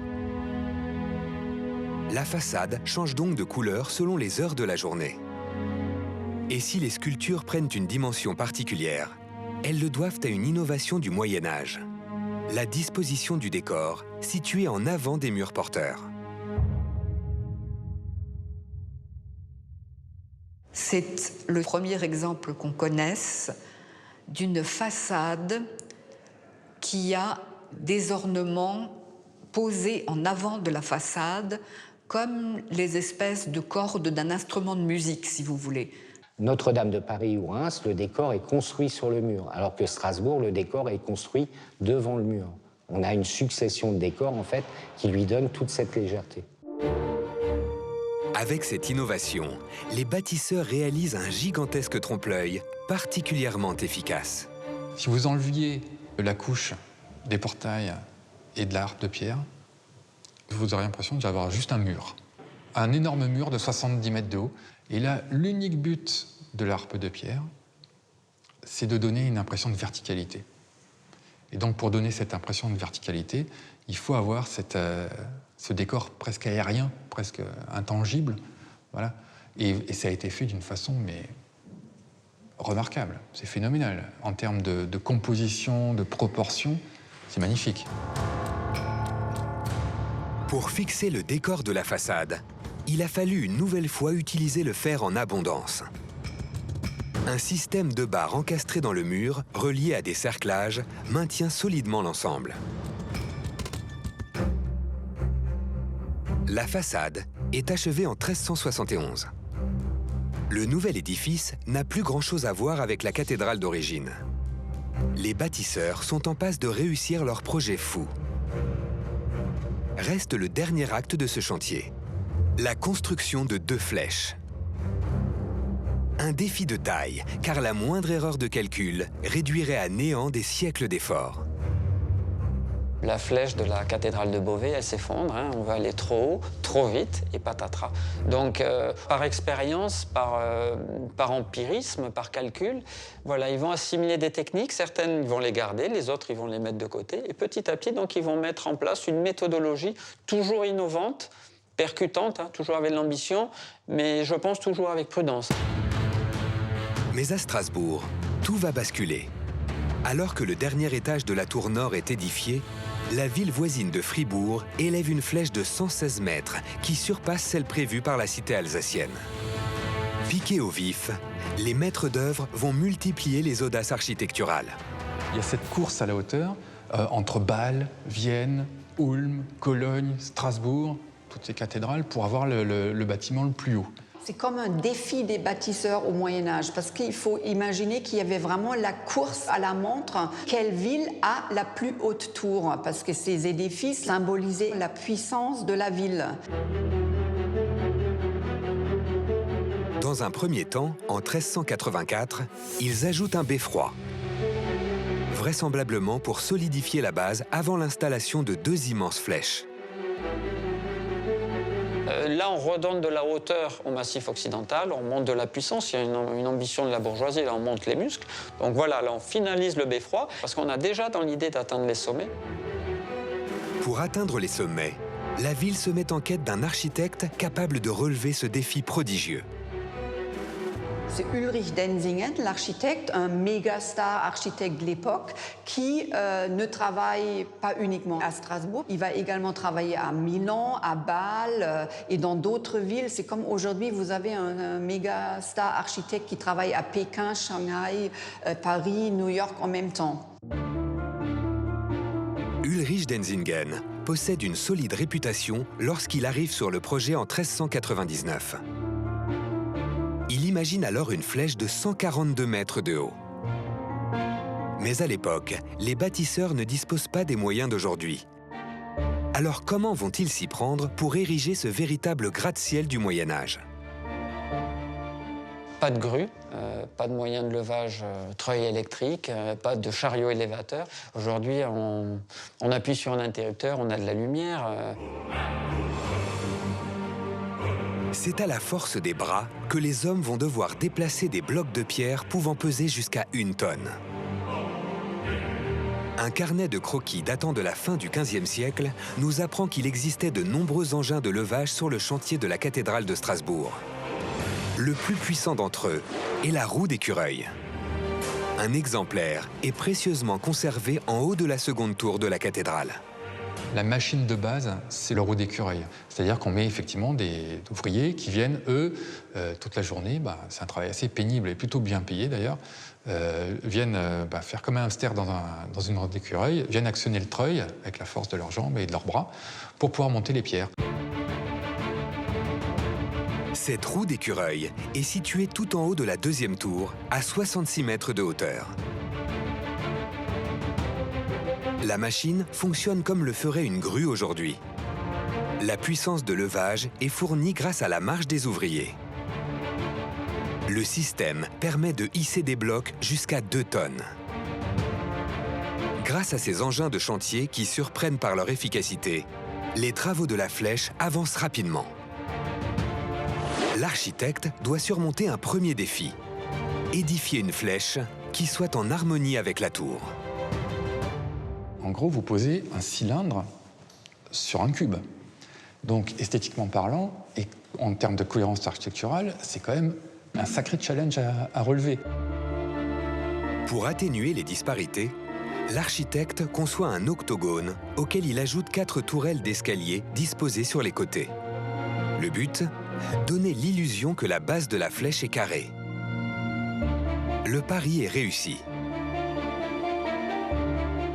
La façade change donc de couleur selon les heures de la journée. Et si les sculptures prennent une dimension particulière, elles le doivent à une innovation du Moyen-Âge. La disposition du décor, située en avant des murs porteurs. C'est le premier exemple qu'on connaisse d'une façade qui a des ornements posés en avant de la façade, comme les espèces de cordes d'un instrument de musique, si vous voulez. Notre-Dame de Paris ou Reims, le décor est construit sur le mur, alors que Strasbourg, le décor est construit devant le mur. On a une succession de décors, en fait, qui lui donne toute cette légèreté. Avec cette innovation, les bâtisseurs réalisent un gigantesque trompe-l'œil particulièrement efficace. Si vous enleviez la couche des portails et de la harpe de pierre, vous aurez l'impression d'avoir juste un mur. Un énorme mur de 70 mètres de haut. Et là, l'unique but de la harpe de pierre, c'est de donner une impression de verticalité. Et donc, pour donner cette impression de verticalité, il faut avoir ce décor presque aérien, presque intangible. Voilà. Et ça a été fait d'une façon mais remarquable. C'est phénoménal. En termes de composition, de proportion, c'est magnifique. Pour fixer le décor de la façade, il a fallu une nouvelle fois utiliser le fer en abondance. Un système de barres encastrées dans le mur, relié à des cerclages, maintient solidement l'ensemble. La façade est achevée en 1371. Le nouvel édifice n'a plus grand-chose à voir avec la cathédrale d'origine. Les bâtisseurs sont en passe de réussir leur projet fou. Reste le dernier acte de ce chantier, la construction de 2 flèches. Un défi de taille, car la moindre erreur de calcul réduirait à néant des siècles d'efforts. La flèche de la cathédrale de Beauvais, elle s'effondre, hein. On va aller trop haut, trop vite, et patatras. Donc, par expérience, par empirisme, par calcul, voilà, ils vont assimiler des techniques. Certaines, ils vont les garder, les autres, ils vont les mettre de côté. Et petit à petit, donc, ils vont mettre en place une méthodologie toujours innovante, percutante, hein, toujours avec l'ambition, mais je pense toujours avec prudence. Mais à Strasbourg, tout va basculer. Alors que le dernier étage de la tour nord est édifié, la ville voisine de Fribourg élève une flèche de 116 mètres qui surpasse celle prévue par la cité alsacienne. Piqués au vif, les maîtres d'œuvre vont multiplier les audaces architecturales. Il y a cette course à la hauteur entre Bâle, Vienne, Ulm, Cologne, Strasbourg, toutes ces cathédrales, pour avoir le bâtiment le plus haut. C'est comme un défi des bâtisseurs au Moyen-Âge, parce qu'il faut imaginer qu'il y avait vraiment la course à la montre. Quelle ville a la plus haute tour? Parce que ces édifices symbolisaient la puissance de la ville. Dans un premier temps, en 1384, ils ajoutent un beffroi, vraisemblablement pour solidifier la base avant l'installation de 2 immenses flèches. Là, on redonne de la hauteur au massif occidental, on monte de la puissance, il y a une ambition de la bourgeoisie, là on monte les muscles. Donc voilà, là on finalise le beffroi, parce qu'on a déjà dans l'idée d'atteindre les sommets. Pour atteindre les sommets, la ville se met en quête d'un architecte capable de relever ce défi prodigieux. C'est Ulrich Denzingen, l'architecte, un méga star architecte de l'époque, qui ne travaille pas uniquement à Strasbourg. Il va également travailler à Milan, à Bâle et dans d'autres villes. C'est comme aujourd'hui, vous avez un méga star architecte qui travaille à Pékin, Shanghai, Paris, New York en même temps. Ulrich Denzingen possède une solide réputation lorsqu'il arrive sur le projet en 1399. Il imagine alors une flèche de 142 mètres de haut. Mais à l'époque, les bâtisseurs ne disposent pas des moyens d'aujourd'hui. Alors comment vont-ils s'y prendre pour ériger ce véritable gratte-ciel du Moyen-Âge? Pas de grue, pas de moyen de levage treuil électrique, pas de chariot élévateur. Aujourd'hui, on appuie sur un interrupteur, on a de la lumière. C'est à la force des bras que les hommes vont devoir déplacer des blocs de pierre pouvant peser jusqu'à 1 tonne. Un carnet de croquis datant de la fin du XVe siècle nous apprend qu'il existait de nombreux engins de levage sur le chantier de la cathédrale de Strasbourg. Le plus puissant d'entre eux est la roue d'écureuil. Un exemplaire est précieusement conservé en haut de la seconde tour de la cathédrale. La machine de base, c'est le roue d'écureuil. C'est-à-dire qu'on met effectivement des ouvriers qui viennent, eux, toute la journée, c'est un travail assez pénible et plutôt bien payé d'ailleurs, viennent faire comme un hamster dans une roue d'écureuil, viennent actionner le treuil avec la force de leurs jambes et de leurs bras pour pouvoir monter les pierres. Cette roue d'écureuil est située tout en haut de la deuxième tour, à 66 mètres de hauteur. La machine fonctionne comme le ferait une grue aujourd'hui. La puissance de levage est fournie grâce à la marche des ouvriers. Le système permet de hisser des blocs jusqu'à 2 tonnes. Grâce à ces engins de chantier qui surprennent par leur efficacité, les travaux de la flèche avancent rapidement. L'architecte doit surmonter un premier défi, édifier une flèche qui soit en harmonie avec la tour. En gros, vous posez un cylindre sur un cube. Donc, esthétiquement parlant, et en termes de cohérence architecturale, c'est quand même un sacré challenge à relever. Pour atténuer les disparités, l'architecte conçoit un octogone auquel il ajoute 4 tourelles d'escalier disposées sur les côtés. Le but ? Donner l'illusion que la base de la flèche est carrée. Le pari est réussi.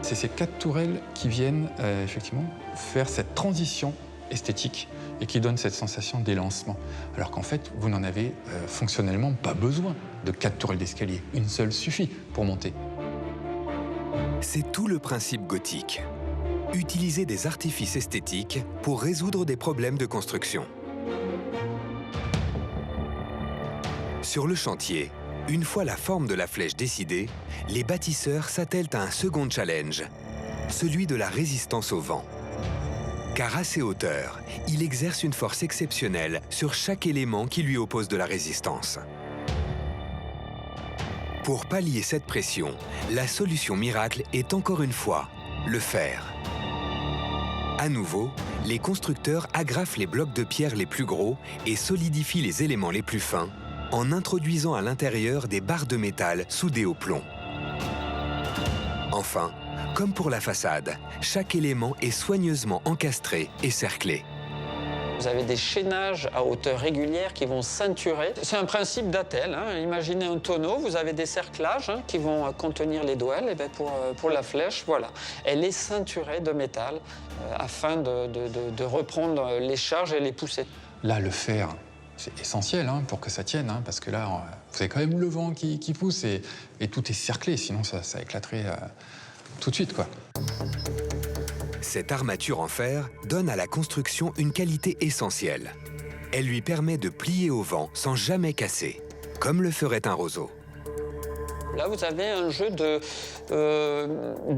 C'est ces 4 tourelles qui viennent effectivement faire cette transition esthétique et qui donnent cette sensation d'élancement. Alors qu'en fait, vous n'en avez fonctionnellement pas besoin de 4 tourelles d'escalier. Une seule suffit pour monter. C'est tout le principe gothique. Utiliser des artifices esthétiques pour résoudre des problèmes de construction. Sur le chantier, une fois la forme de la flèche décidée, les bâtisseurs s'attellent à un second challenge, celui de la résistance au vent. Car à ces hauteurs, il exerce une force exceptionnelle sur chaque élément qui lui oppose de la résistance. Pour pallier cette pression, la solution miracle est encore une fois le fer. À nouveau, les constructeurs agrafent les blocs de pierre les plus gros et solidifient les éléments les plus fins en introduisant à l'intérieur des barres de métal soudées au plomb. Enfin, comme pour la façade, chaque élément est soigneusement encastré et cerclé. Vous avez des chaînages à hauteur régulière qui vont ceinturer. C'est un principe d'attelle. Imaginez un tonneau, vous avez des cerclages qui vont contenir les douelles. Et pour la flèche, voilà. Elle est ceinturée de métal afin de reprendre les charges et les pousser. Là, le fer, c'est essentiel pour que ça tienne, parce que là, vous avez quand même le vent qui pousse et tout est cerclé, sinon ça éclaterait tout de suite, quoi. Cette armature en fer donne à la construction une qualité essentielle. Elle lui permet de plier au vent sans jamais casser, comme le ferait un roseau. Là, vous avez un jeu de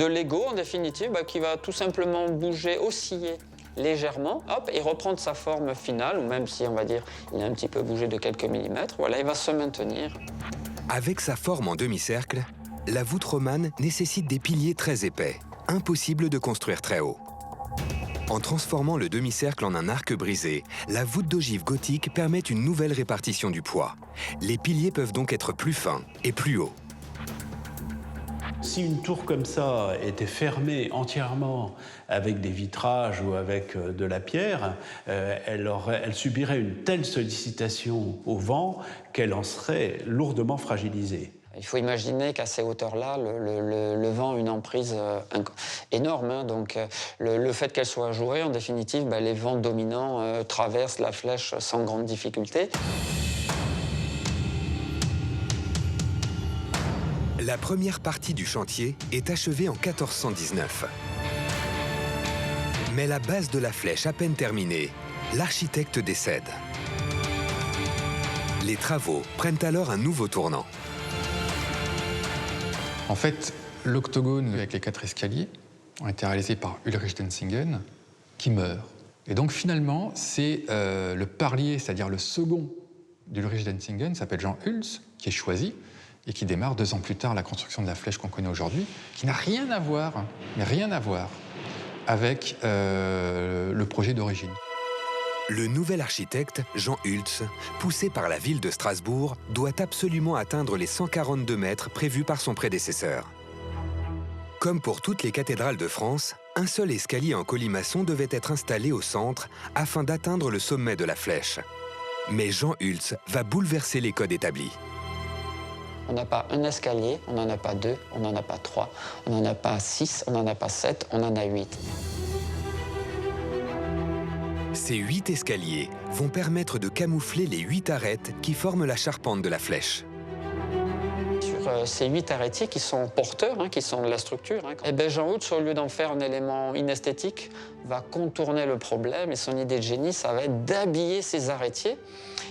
Lego, en définitive, qui va tout simplement bouger, osciller légèrement, hop, et reprendre sa forme finale, ou même si, on va dire, il a un petit peu bougé de quelques millimètres, voilà, il va se maintenir. Avec sa forme en demi-cercle, la voûte romane nécessite des piliers très épais, impossible de construire très haut. En transformant le demi-cercle en un arc brisé, la voûte d'ogive gothique permet une nouvelle répartition du poids. Les piliers peuvent donc être plus fins et plus hauts. Si une tour comme ça était fermée entièrement avec des vitrages ou avec de la pierre, elle subirait une telle sollicitation au vent qu'elle en serait lourdement fragilisée. Il faut imaginer qu'à ces hauteurs-là, le vent a une emprise énorme. Donc le fait qu'elle soit ajourée, en définitive, les vents dominants traversent la flèche sans grande difficulté. La première partie du chantier est achevée en 1419. Mais la base de la flèche à peine terminée, l'architecte décède. Les travaux prennent alors un nouveau tournant. En fait, l'octogone avec les 4 escaliers ont été réalisés par Ulrich Densingen, qui meurt. Et donc finalement, c'est le parlier, c'est-à-dire le second d'Ulrich Densingen, s'appelle Jean Hulz, qui est choisi et qui démarre 2 ans plus tard la construction de la flèche qu'on connaît aujourd'hui, qui n'a rien à voir, mais rien à voir avec le projet d'origine. Le nouvel architecte, Jean Hulz, poussé par la ville de Strasbourg, doit absolument atteindre les 142 mètres prévus par son prédécesseur. Comme pour toutes les cathédrales de France, un seul escalier en colimaçon devait être installé au centre afin d'atteindre le sommet de la flèche. Mais Jean Hultz va bouleverser les codes établis. On n'a pas un escalier, on n'en a pas 2, on n'en a pas 3, on n'en a pas 6, on n'en a pas 7, on en a 8. Ces 8 escaliers vont permettre de camoufler les 8 arêtes qui forment la charpente de la flèche. Sur ces 8 arêtiers qui sont porteurs, qui sont de la structure, et bien Jean Hultz, au lieu d'en faire un élément inesthétique, va contourner le problème, et son idée de génie, ça va être d'habiller ces arêtiers.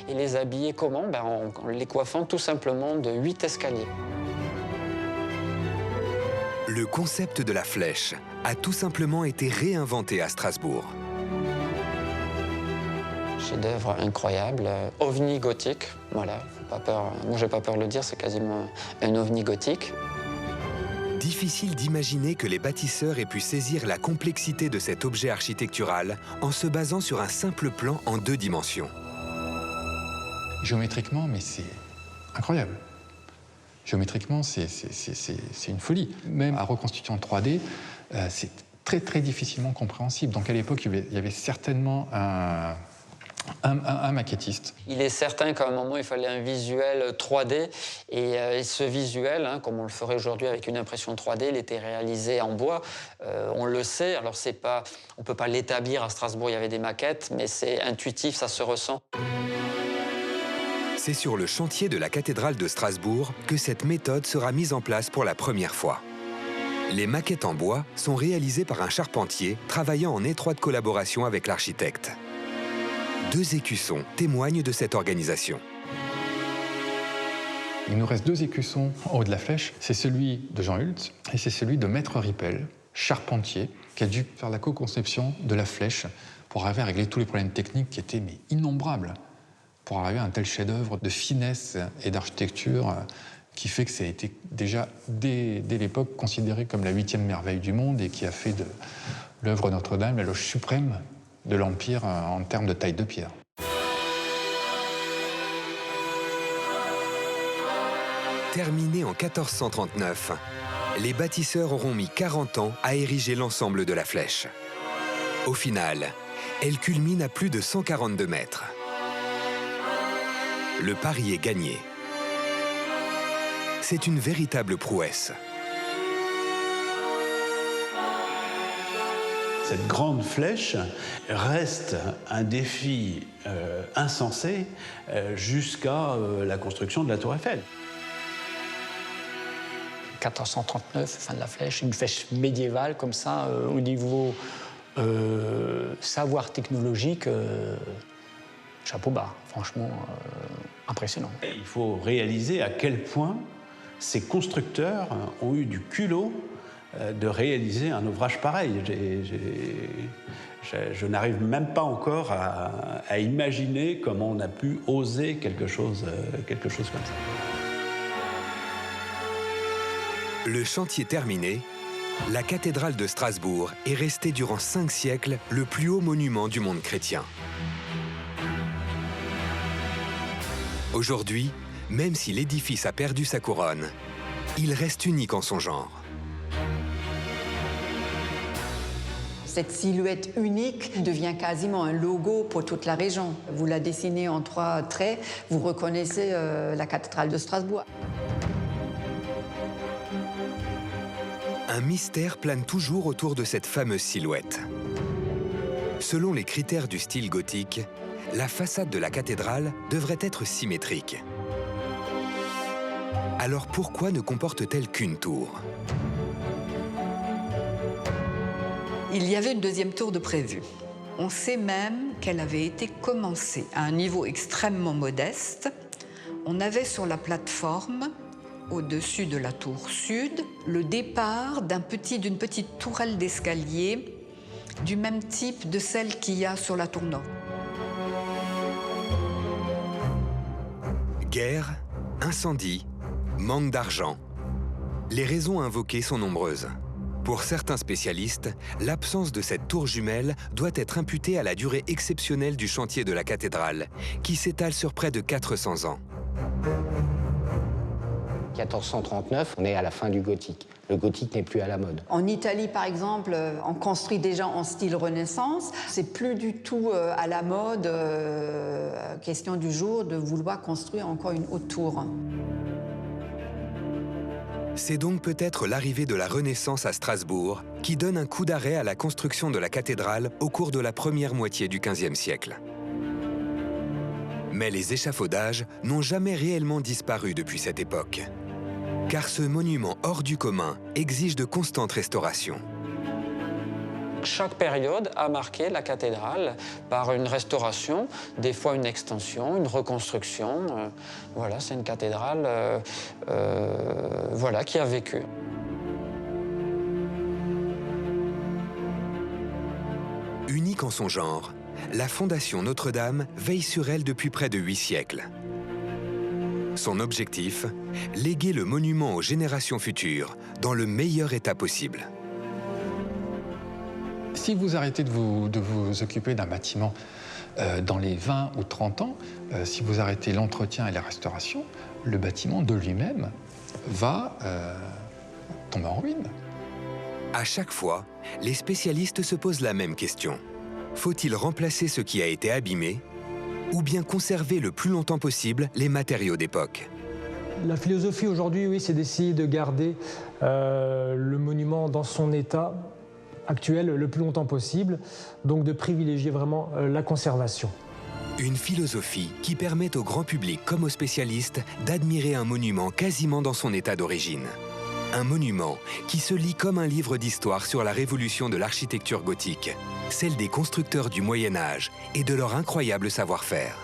Et les habiller comment? En les coiffant tout simplement de 8 escaliers. Le concept de la flèche a tout simplement été réinventé à Strasbourg. Chef-d'œuvre incroyable, ovni gothique, voilà, pas peur, moi j'ai pas peur de le dire, c'est quasiment un ovni gothique. Difficile d'imaginer que les bâtisseurs aient pu saisir la complexité de cet objet architectural en se basant sur un simple plan en 2 dimensions. Géométriquement, mais c'est incroyable. Géométriquement, c'est une folie. Même à reconstituer en 3D, c'est très difficilement compréhensible. Donc à l'époque, il y avait certainement un maquettiste. Il est certain qu'à un moment, il fallait un visuel 3D. Et ce visuel, comme on le ferait aujourd'hui avec une impression 3D, il était réalisé en bois. On le sait, alors on ne peut pas l'établir à Strasbourg, il y avait des maquettes, mais c'est intuitif, ça se ressent. C'est sur le chantier de la cathédrale de Strasbourg que cette méthode sera mise en place pour la première fois. Les maquettes en bois sont réalisées par un charpentier travaillant en étroite collaboration avec l'architecte. 2 écussons témoignent de cette organisation. Il nous reste 2 écussons en haut de la flèche. C'est celui de Jean Hultz et c'est celui de Maître Rippel, charpentier, qui a dû faire la co-conception de la flèche pour arriver à régler tous les problèmes techniques qui étaient innombrables, pour arriver à un tel chef-d'œuvre de finesse et d'architecture qui fait que ça a été déjà, dès l'époque, considéré comme la 8e merveille du monde et qui a fait de l'œuvre Notre-Dame l'éloge suprême de l'Empire en termes de taille de pierre. Terminée en 1439, les bâtisseurs auront mis 40 ans à ériger l'ensemble de la flèche. Au final, elle culmine à plus de 142 mètres. Le pari est gagné. C'est une véritable prouesse. Cette grande flèche reste un défi insensé jusqu'à la construction de la Tour Eiffel. 1439, fin de la flèche, une flèche médiévale comme ça, au niveau savoir technologique, chapeau bas, franchement impressionnant. Il faut réaliser à quel point ces constructeurs ont eu du culot de réaliser un ouvrage pareil. Je n'arrive même pas encore à imaginer comment on a pu oser quelque chose comme ça. Le chantier terminé, la cathédrale de Strasbourg est restée durant 5 siècles le plus haut monument du monde chrétien. Aujourd'hui, même si l'édifice a perdu sa couronne, il reste unique en son genre. Cette silhouette unique devient quasiment un logo pour toute la région. Vous la dessinez en 3 traits, vous reconnaissez la cathédrale de Strasbourg. Un mystère plane toujours autour de cette fameuse silhouette. Selon les critères du style gothique, la façade de la cathédrale devrait être symétrique. Alors pourquoi ne comporte-t-elle qu'une tour? Il y avait une 2e tour de prévue. On sait même qu'elle avait été commencée à un niveau extrêmement modeste. On avait sur la plateforme, au-dessus de la tour sud, le départ d'une petite tourelle d'escalier du même type de celle qu'il y a sur la tour nord. Guerre, incendie, manque d'argent. Les raisons invoquées sont nombreuses. Pour certains spécialistes, l'absence de cette tour jumelle doit être imputée à la durée exceptionnelle du chantier de la cathédrale, qui s'étale sur près de 400 ans. 1439, on est à la fin du gothique. Le gothique n'est plus à la mode. En Italie, par exemple, on construit déjà en style Renaissance. C'est plus du tout à la mode, question du jour, de vouloir construire encore une haute tour. C'est donc peut-être l'arrivée de la Renaissance à Strasbourg qui donne un coup d'arrêt à la construction de la cathédrale au cours de la première moitié du XVe siècle. Mais les échafaudages n'ont jamais réellement disparu depuis cette époque. Car ce monument hors du commun exige de constantes restaurations. Chaque période a marqué la cathédrale par une restauration, des fois une extension, une reconstruction. Voilà, c'est une cathédrale voilà, qui a vécu. Unique en son genre, la Fondation Notre-Dame veille sur elle depuis près de 8 siècles. Son objectif, léguer le monument aux générations futures dans le meilleur état possible. Si vous arrêtez de vous occuper d'un bâtiment dans les 20 ou 30 ans, si vous arrêtez l'entretien et la restauration, le bâtiment de lui-même va tomber en ruine. À chaque fois, les spécialistes se posent la même question. Faut-il remplacer ce qui a été abîmé ou bien conserver le plus longtemps possible les matériaux d'époque? La philosophie aujourd'hui, oui, c'est d'essayer de garder le monument dans son état actuel le plus longtemps possible, donc de privilégier vraiment la conservation. Une philosophie qui permet au grand public comme aux spécialistes d'admirer un monument quasiment dans son état d'origine. Un monument qui se lit comme un livre d'histoire sur la révolution de l'architecture gothique, celle des constructeurs du Moyen-Âge et de leur incroyable savoir-faire.